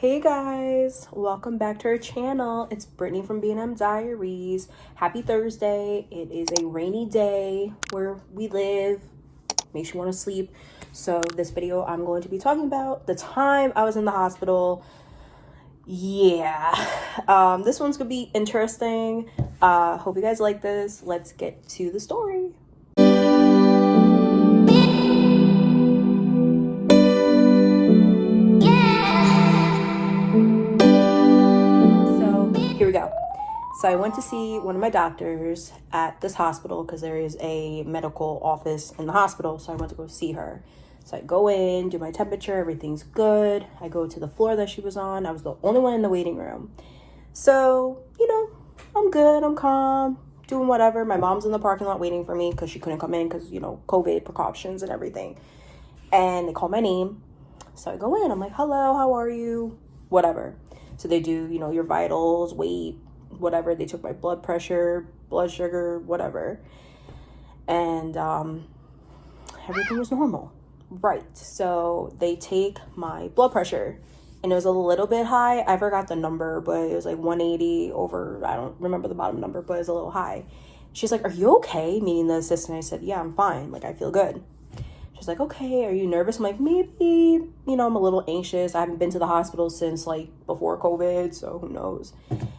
Hey guys, welcome back to our channel. It's Brittany from Diaries. Happy Thursday. It is a rainy day where we live. Makes you want to sleep. So this video I'm going to be talking about the time I was in the hospital. Yeah, this one's gonna be interesting. Hope you guys like this. Let's get to the story. Here we go. So I went to see one of my doctors at this hospital because there is a medical office in the hospital. So I went to go see her. So I go in, do my temperature, everything's good. I go to the floor that she was on. I was the only one in the waiting room. So, I'm good, I'm calm, doing whatever. My mom's in the parking lot waiting for me because she couldn't come in because, COVID precautions and everything. And they call my name. So I go in, I'm like, hello, how are you? Whatever. So they do, your vitals, weight, whatever. They took my blood pressure, blood sugar, whatever. And everything was normal. Right. So they take my blood pressure. And it was a little bit high. I forgot the number, but it was like 180 over, I don't remember the bottom number, but it was a little high. She's like, are you okay? Meaning the assistant. I said, yeah, I'm fine. Like, I feel good. She's like, okay, are you nervous? I'm like, maybe, I'm a little anxious. I haven't been to the hospital since like before COVID, so who knows?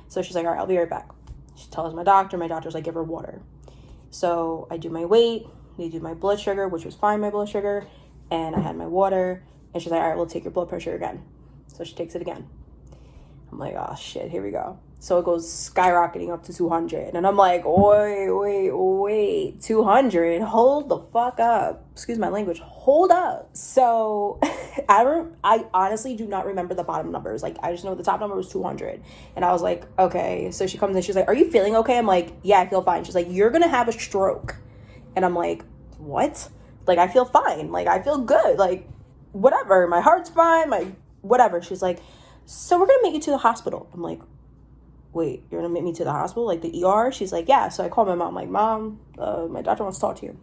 So she's like, all right, I'll be right back. She tells my doctor. My doctor's like, give her water. So I do my weight. They do my blood sugar, which was fine, my blood sugar. And I had my water. And she's like, all right, we'll take your blood pressure again. So she takes it again. I'm like, oh shit, here we go. So it goes skyrocketing up to 200. And I'm like, wait, 200? Hold the fuck up. Excuse my language. Hold up. So I honestly do not remember the bottom numbers. Like, I just know the top number was 200. And I was like, okay. So she comes in, she's like, are you feeling okay? I'm like, yeah, I feel fine. She's like, you're going to have a stroke. And I'm like, what? Like, I feel fine. Like, I feel good. Like, whatever. My heart's fine. My whatever. She's like, so we're going to make you to the hospital. I'm like, wait, you're gonna admit me to the hospital, like the ER? She's like, yeah. So I called my mom, like, Mom, my doctor wants to talk to you.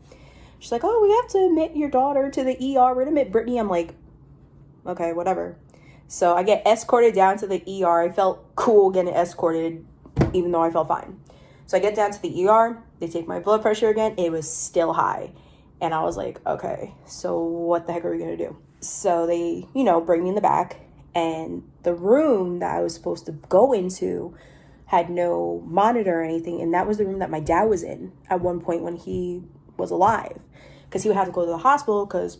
She's like, oh, we have to admit your daughter to the ER. We're gonna admit Brittany. I'm like, okay, whatever. So I get escorted down to the ER. I felt cool getting escorted, even though I felt fine. So I get down to the ER. They take my blood pressure again. It was still high. And I was like, okay, so what the heck are we gonna do? So they, bring me in the back. And the room that I was supposed to go into had no monitor or anything. And that was the room that my dad was in at one point when he was alive. Because he would have to go to the hospital because,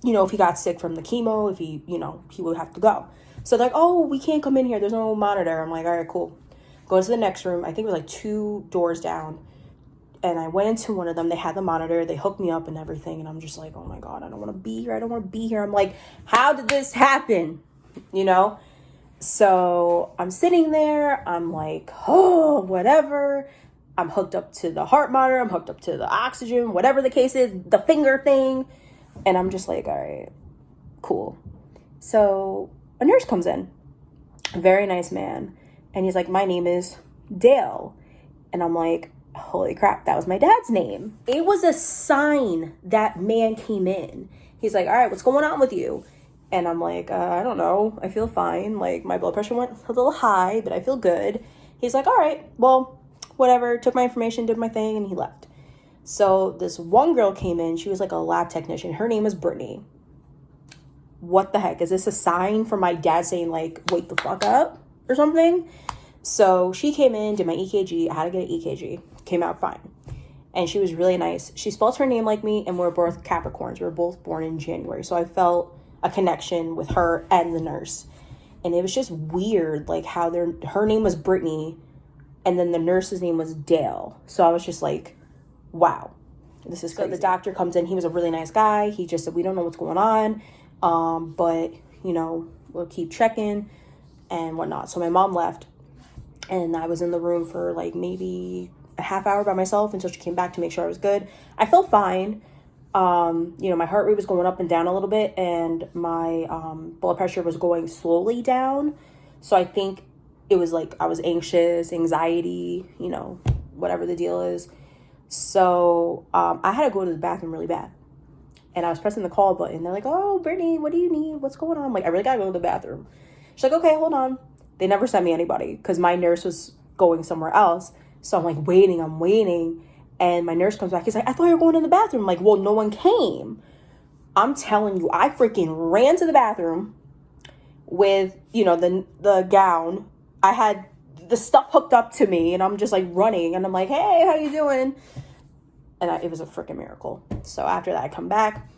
if he got sick from the chemo, if he, he would have to go. So they're like, oh, we can't come in here. There's no monitor. I'm like, all right, cool. Go into the next room. I think it was like 2 doors down. And I went into one of them. They had the monitor. They hooked me up and everything. And I'm just like, oh my God, I don't want to be here. I don't want to be here. I'm like, how did this happen? So I'm sitting there, I'm like, oh, whatever. I'm hooked up to the heart monitor, I'm hooked up to the oxygen, whatever the case is, the finger thing. And I'm just like, all right, cool. So a nurse comes in, a very nice man. And he's like, my name is Dale. And I'm like, holy crap, that was my dad's name. It was a sign that man came in. He's like, all right, what's going on with you? And I'm like, I don't know. I feel fine. Like, my blood pressure went a little high, but I feel good. He's like, all right, well, whatever. Took my information, did my thing, and he left. So this one girl came in. She was like a lab technician. Her name was Brittany. What the heck? Is this a sign from my dad saying, like, wake the fuck up or something? So she came in, did my EKG. I had to get an EKG. Came out fine. And she was really nice. She spelled her name like me, and we're both Capricorns. We were both born in January. So I felt a connection with her and the nurse. And it was just weird, like how her name was Brittany and then the nurse's name was Dale. So I was just like, wow, this is crazy. So the doctor comes in. He was a really nice guy. He just said, we don't know what's going on, but we'll keep checking and whatnot. So my mom left and I was in the room for like maybe a half hour by myself until she came back to make sure I was good. I felt fine. My heart rate was going up and down a little bit, and my blood pressure was going slowly down. So I think it was like I was anxious, anxiety, whatever the deal is. So I had to go to the bathroom really bad. And I was pressing the call button. They're like, oh, Brittany, what do you need? What's going on? I'm like, I really gotta go to the bathroom. She's like, okay, hold on. They never sent me anybody because my nurse was going somewhere else. So I'm like waiting. And my nurse comes back. He's like, I thought you were going to the bathroom. I'm like, well, no one came. I'm telling you, I freaking ran to the bathroom with, you know, the gown. I had the stuff hooked up to me, and I'm just like running, and I'm like, hey, how you doing? And it was a freaking miracle. So after that, I come back,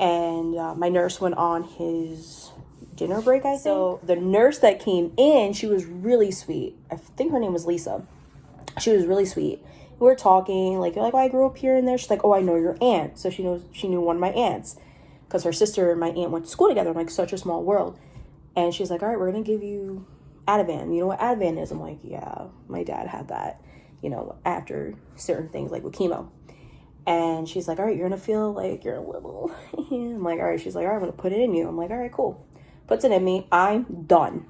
and my nurse went on his dinner break, I think. So the nurse that came in, she was really sweet. I think her name was Lisa. She was really sweet. We were talking, like, you're like, oh, I grew up here and there. She's like, oh, I know your aunt. So she knew one of my aunts because her sister and my aunt went to school together. I'm like, such a small world. And she's like, all right, we're going to give you Ativan. You know what Ativan is? I'm like, yeah, my dad had that, you know, after certain things, like with chemo. And she's like, all right, you're going to feel like you're a little. I'm like, all right. She's like, all right, I'm going to put it in you. I'm like, all right, cool. Puts it in me. I'm done.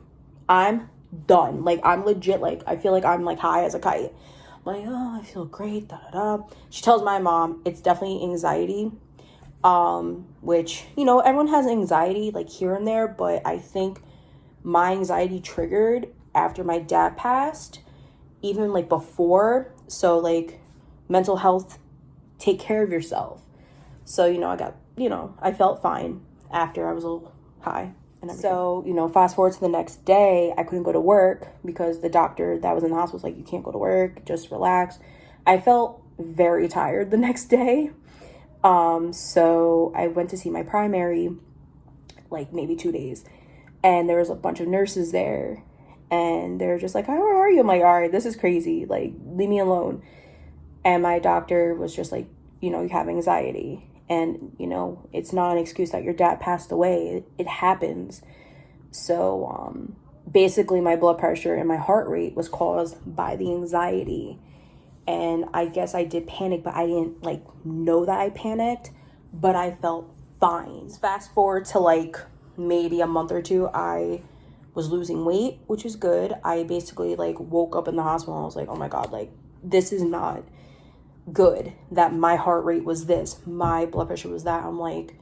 Like, I'm legit, like, I feel like I'm, like, high as a kite. I'm like, oh, I feel great, da-da-da. She tells my mom it's definitely anxiety, which, you know, everyone has anxiety, like, here and there, but I think my anxiety triggered after my dad passed, even, like, before. So, like, mental health, take care of yourself. So, you know, I felt fine after I was a little high. So, you know, fast forward to the next day, I couldn't go to work because the doctor that was in the hospital was like, you can't go to work, just relax. I felt very tired the next day. So I went to see my primary, like maybe 2 days, and there was a bunch of nurses there, and they're just like, how are you? I'm like, all right, this is crazy. Like, leave me alone. And my doctor was just like, you know, you have anxiety. And, you know, it's not an excuse that your dad passed away. It happens. So, basically my blood pressure and my heart rate was caused by the anxiety. And I guess I did panic, but I didn't, like, know that I panicked. But I felt fine. Fast forward to, like, maybe a month or two, I was losing weight, which is good. I basically, like, woke up in the hospital and I was like, oh, my God, like, this is not good that my heart rate was this, my blood pressure was that. I'm like,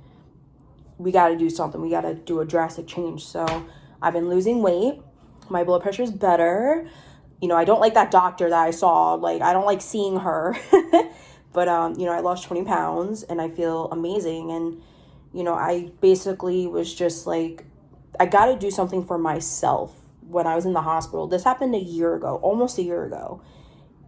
we got to do something. We got to do a drastic change. So I've been losing weight. My blood pressure is better. You know, I don't like that doctor that I saw. Like, I don't like seeing her. But, you know, I lost 20 pounds and I feel amazing. And, you know, I basically was just like, I got to do something for myself when I was in the hospital. This happened a year ago, almost a year ago.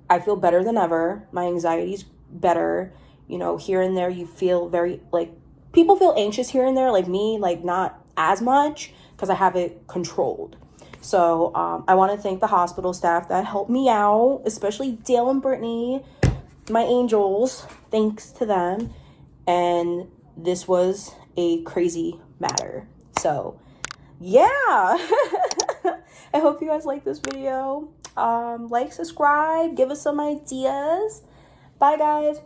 I feel better than ever. My anxiety's better. You know, here and there you feel very, like, people feel anxious here and there, like me, like not as much because I have it controlled. So I want to thank the hospital staff that helped me out, especially Dale and Brittany, my angels. Thanks to them. And this was a crazy matter. So, yeah. I hope you guys like this video. Like, subscribe, give us some ideas. Bye, guys.